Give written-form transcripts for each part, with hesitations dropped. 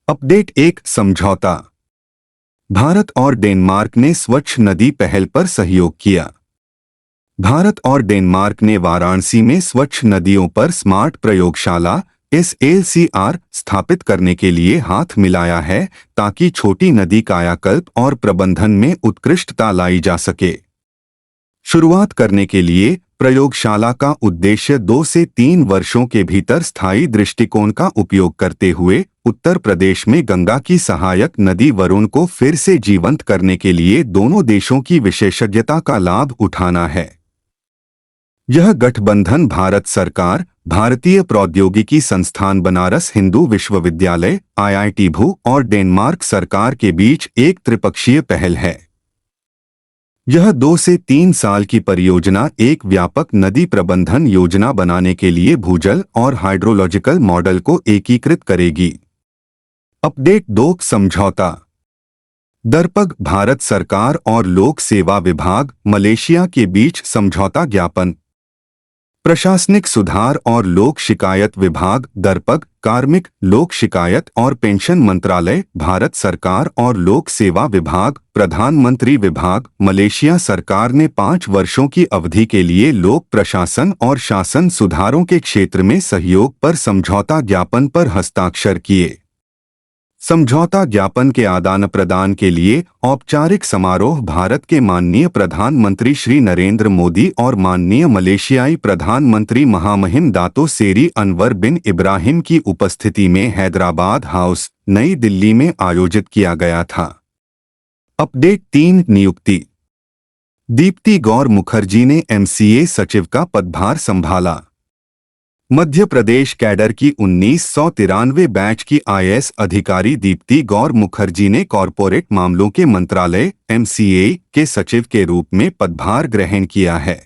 Update एक समझौता। भारत और डेनमार्क ने स्वच्छ नदी पहल पर सहयोग किया। भारत और डेनमार्क ने वाराणसी में स्वच्छ नदियों पर स्मार्ट प्रयोगशाला SLCR स्थापित करने के लिए हाथ मिलाया है ताकि छोटी नदी कायाकल्प और प्रबंधन में उत्कृष्टता लाई जा सके। शुरुआत करने के लिए प्रयोगशाला का उद्देश्य 2 से 3 वर्षों के भीतर स्थायी दृष्टिकोण का उपयोग करते हुए उत्तर प्रदेश में गंगा की सहायक नदी वरुण को फिर से जीवंत करने के लिए दोनों देशों की विशेषज्ञता का लाभ उठाना है। यह गठबंधन भारत सरकार, भारतीय प्रौद्योगिकी संस्थान बनारस हिंदू विश्वविद्यालय IIT भू और डेनमार्क सरकार के बीच एक त्रिपक्षीय पहल है। यह 2 से 3 साल की परियोजना एक व्यापक नदी प्रबंधन योजना बनाने के लिए भूजल और हाइड्रोलॉजिकल मॉडल को एकीकृत करेगी। अपडेट 2 समझौता। दरपग भारत सरकार और लोक सेवा विभाग मलेशिया के बीच समझौता ज्ञापन। प्रशासनिक सुधार और लोक शिकायत विभाग दरपग, कार्मिक, लोक शिकायत और पेंशन मंत्रालय भारत सरकार और लोक सेवा विभाग प्रधानमंत्री विभाग मलेशिया सरकार ने 5 वर्षों की अवधि के लिए लोक प्रशासन और शासन सुधारों के क्षेत्र में सहयोग पर समझौता ज्ञापन पर हस्ताक्षर किए। समझौता ज्ञापन के आदान प्रदान के लिए औपचारिक समारोह भारत के माननीय प्रधानमंत्री श्री नरेंद्र मोदी और माननीय मलेशियाई प्रधानमंत्री महामहिम दातो सेरी अनवर बिन इब्राहिम की उपस्थिति में हैदराबाद हाउस, नई दिल्ली में आयोजित किया गया था। अपडेट 3 नियुक्ति। दीप्ति गौर मुखर्जी ने MCA सचिव का पदभार संभाला। मध्य प्रदेश कैडर की 1993 बैच की IAS अधिकारी दीप्ति गौर मुखर्जी ने कॉरपोरेट मामलों के मंत्रालय MCA के सचिव के रूप में पदभार ग्रहण किया है।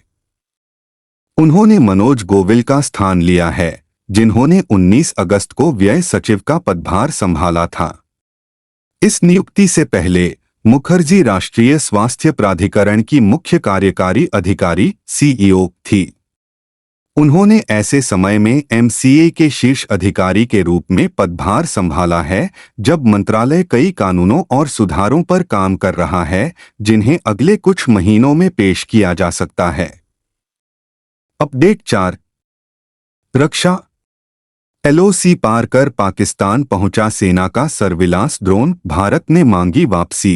उन्होंने मनोज गोविल का स्थान लिया है, जिन्होंने 19 अगस्त को व्यय सचिव का पदभार संभाला था। इस नियुक्ति से पहले मुखर्जी राष्ट्रीय स्वास्थ्य प्राधिकरण की मुख्य कार्यकारी अधिकारी CEO थी। उन्होंने ऐसे समय में MCA के शीर्ष अधिकारी के रूप में पदभार संभाला है जब मंत्रालय कई कानूनों और सुधारों पर काम कर रहा है जिन्हें अगले कुछ महीनों में पेश किया जा सकता है। अपडेट 4 रक्षा। LOC पार कर पाकिस्तान पहुंचा सेना का सर्विलांस ड्रोन, भारत ने मांगी वापसी।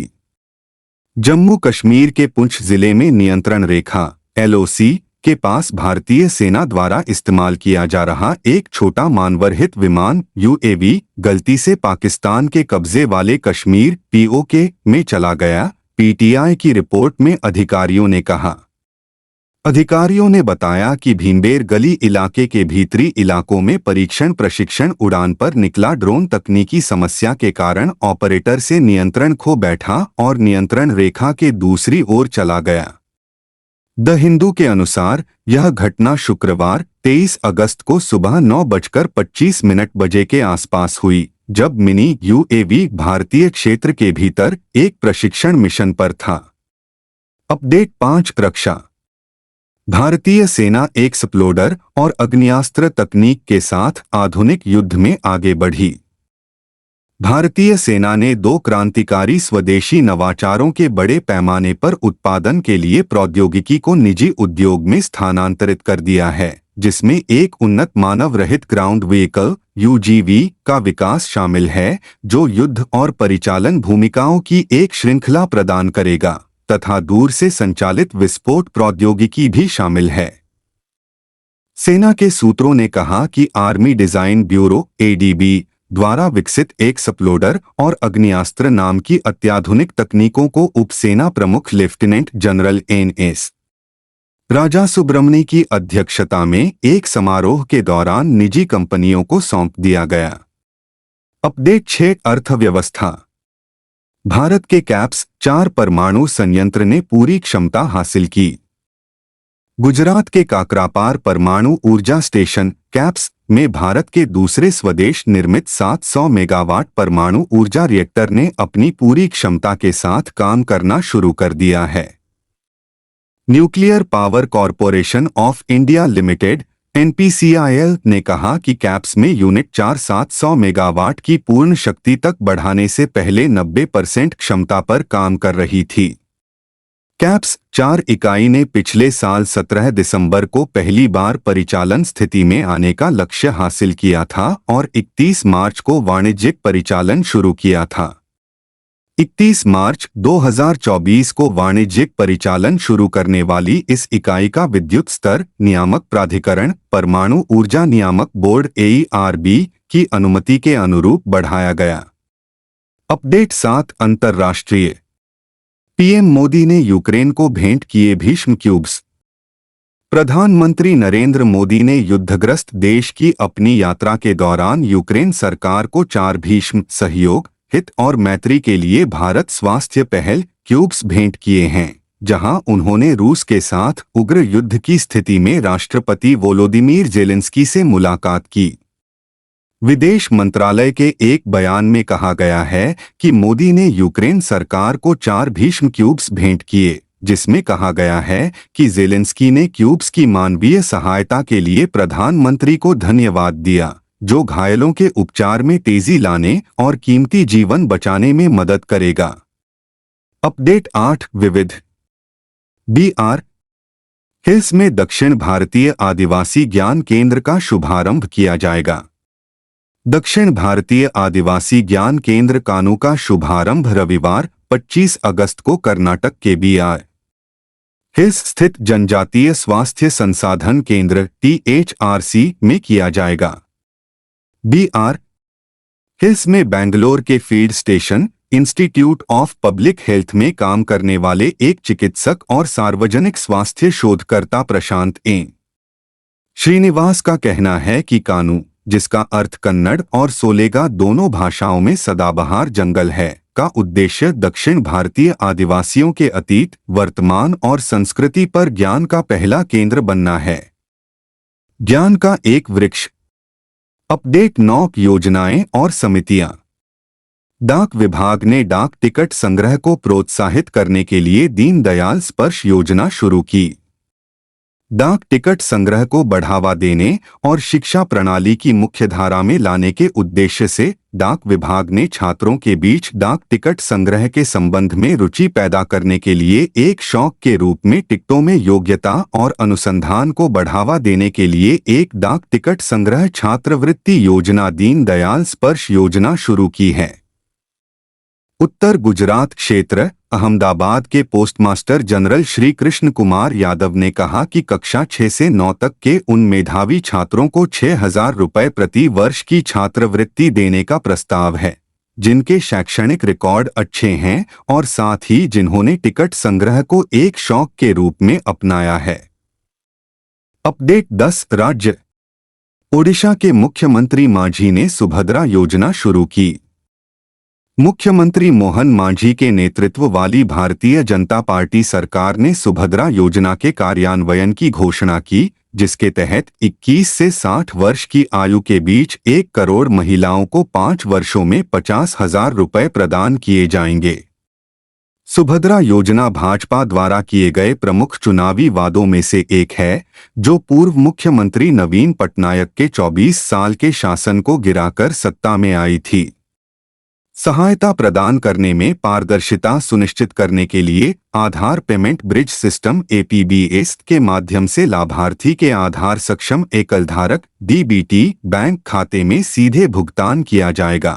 जम्मू कश्मीर के पुंछ जिले में नियंत्रण रेखा LOC के पास भारतीय सेना द्वारा इस्तेमाल किया जा रहा एक छोटा मानवरहित विमान UAV गलती से पाकिस्तान के कब्जे वाले कश्मीर POK में चला गया, PTI की रिपोर्ट में अधिकारियों ने कहा। अधिकारियों ने बताया कि भीमबेर गली इलाके के भीतरी इलाकों में परीक्षण प्रशिक्षण उड़ान पर निकला ड्रोन तकनीकी समस्या के कारण ऑपरेटर से नियंत्रण खो बैठा और नियंत्रण रेखा के दूसरी ओर चला गया। द हिंदू के अनुसार यह घटना शुक्रवार 23 अगस्त को सुबह 9:25 बजे के आसपास हुई, जब मिनी UAV भारतीय क्षेत्र के भीतर एक प्रशिक्षण मिशन पर था। अपडेट 5 रक्षा। भारतीय सेना एक्सप्लोडर और अग्नियास्त्र तकनीक के साथ आधुनिक युद्ध में आगे बढ़ी। भारतीय सेना ने 2 क्रांतिकारी स्वदेशी नवाचारों के बड़े पैमाने पर उत्पादन के लिए प्रौद्योगिकी को निजी उद्योग में स्थानांतरित कर दिया है, जिसमें एक उन्नत मानव रहित ग्राउंड व्हीकल UGV का विकास शामिल है, जो युद्ध और परिचालन भूमिकाओं की एक श्रृंखला प्रदान करेगा, तथा दूर से संचालित विस्फोट प्रौद्योगिकी भी शामिल है। सेना के सूत्रों ने कहा कि आर्मी डिजाइन ब्यूरो ADB द्वारा विकसित एक्सप्लोडर और अग्नियास्त्र नाम की अत्याधुनिक तकनीकों को उपसेना प्रमुख लेफ्टिनेंट जनरल NS राजा सुब्रमणी की अध्यक्षता में एक समारोह के दौरान निजी कंपनियों को सौंप दिया गया। अपडेट 6 अर्थव्यवस्था। भारत के कैप्स 4 परमाणु संयंत्र ने पूरी क्षमता हासिल की। गुजरात के काकरापार परमाणु ऊर्जा स्टेशन कैप्स में भारत के दूसरे स्वदेश निर्मित 700 मेगावाट परमाणु ऊर्जा रिएक्टर ने अपनी पूरी क्षमता के साथ काम करना शुरू कर दिया है। Nuclear power corporation of India limited NPCIL ने कहा कि कैप्स में यूनिट 4700 मेगावाट की पूर्ण शक्ति तक बढ़ाने से पहले 90% क्षमता पर काम कर रही थी। कैप्स 4 इकाई ने पिछले साल 17 दिसंबर को पहली बार परिचालन स्थिति में आने का लक्ष्य हासिल किया था और 31 मार्च को वाणिज्यिक परिचालन शुरू किया था। 31 मार्च 2024 को वाणिज्यिक परिचालन शुरू करने वाली इस इकाई का विद्युत स्तर नियामक प्राधिकरण परमाणु ऊर्जा नियामक बोर्ड AERB की अनुमति के अनुरूप बढ़ाया गया। अपडेट 7 अंतर्राष्ट्रीय। पीएम मोदी ने यूक्रेन को भेंट किए भीष्म क्यूब्स। प्रधानमंत्री नरेंद्र मोदी ने युद्धग्रस्त देश की अपनी यात्रा के दौरान यूक्रेन सरकार को 4 भीष्म सहयोग हित और मैत्री के लिए भारत स्वास्थ्य पहल क्यूब्स भेंट किए हैं, जहां उन्होंने रूस के साथ उग्र युद्ध की स्थिति में राष्ट्रपति वोलोदिमीर जेलेंस्की से मुलाकात की। विदेश मंत्रालय के एक बयान में कहा गया है कि मोदी ने यूक्रेन सरकार को 4 भीष्म क्यूब्स भेंट किए, जिसमें कहा गया है कि जेलेंस्की ने क्यूब्स की मानवीय सहायता के लिए प्रधानमंत्री को धन्यवाद दिया, जो घायलों के उपचार में तेजी लाने और कीमती जीवन बचाने में मदद करेगा। अपडेट 8 विविध। BR हिल्स में दक्षिण भारतीय आदिवासी ज्ञान केंद्र का शुभारंभ किया जाएगा। दक्षिण भारतीय आदिवासी ज्ञान केंद्र कानू का शुभारंभ रविवार 25 अगस्त को कर्नाटक के BR हिल्स स्थित जनजातीय स्वास्थ्य संसाधन केंद्र THRC में किया जाएगा। BR हिल्स में बेंगलोर के field station institute of public health में काम करने वाले एक चिकित्सक और सार्वजनिक स्वास्थ्य शोधकर्ता प्रशांत श्रीनिवास का कहना है कि कानू, जिसका अर्थ कन्नड़ और सोलेगा दोनों भाषाओं में सदाबहार जंगल है, का उद्देश्य दक्षिण भारतीय आदिवासियों के अतीत, वर्तमान और संस्कृति पर ज्ञान का पहला केंद्र बनना है। ज्ञान का एक वृक्ष। अपडेट 9 योजनाएं और समितियां। डाक विभाग ने डाक टिकट संग्रह को प्रोत्साहित करने के लिए दीनदयाल स्पर्श योजना शुरू की। डाक टिकट संग्रह को बढ़ावा देने और शिक्षा प्रणाली की मुख्यधारा में लाने के उद्देश्य से डाक विभाग ने छात्रों के बीच डाक टिकट संग्रह के संबंध में रुचि पैदा करने के लिए एक शौक के रूप में टिकटों में योग्यता और अनुसंधान को बढ़ावा देने के लिए एक डाक टिकट संग्रह छात्रवृत्ति योजना दीनदयाल स्पर्श योजना शुरू की है। उत्तर गुजरात क्षेत्र अहमदाबाद के पोस्टमास्टर जनरल श्री कृष्ण कुमार यादव ने कहा कि कक्षा 6 से 9 तक के उन मेधावी छात्रों को 6,000 रुपये प्रति वर्ष की छात्रवृत्ति देने का प्रस्ताव है, जिनके शैक्षणिक रिकॉर्ड अच्छे हैं और साथ ही जिन्होंने टिकट संग्रह को एक शौक के रूप में अपनाया है। अपडेट 10 राज्य। ओडिशा के मुख्यमंत्री मांझी ने सुभद्रा योजना शुरू की। मुख्यमंत्री मोहन मांझी के नेतृत्व वाली भारतीय जनता पार्टी सरकार ने सुभद्रा योजना के कार्यान्वयन की घोषणा की, जिसके तहत 21 से 60 वर्ष की आयु के बीच 1 करोड़ महिलाओं को 5 वर्षों में 50,000 रुपये प्रदान किए जाएंगे। सुभद्रा योजना भाजपा द्वारा किए गए प्रमुख चुनावी वादों में से एक है, जो पूर्व मुख्यमंत्री नवीन पटनायक के 24 साल के शासन को गिराकर सत्ता में आई थी। सहायता प्रदान करने में पारदर्शिता सुनिश्चित करने के लिए आधार पेमेंट ब्रिज सिस्टम APBS के माध्यम से लाभार्थी के आधार सक्षम एकलधारक DBT बैंक खाते में सीधे भुगतान किया जाएगा।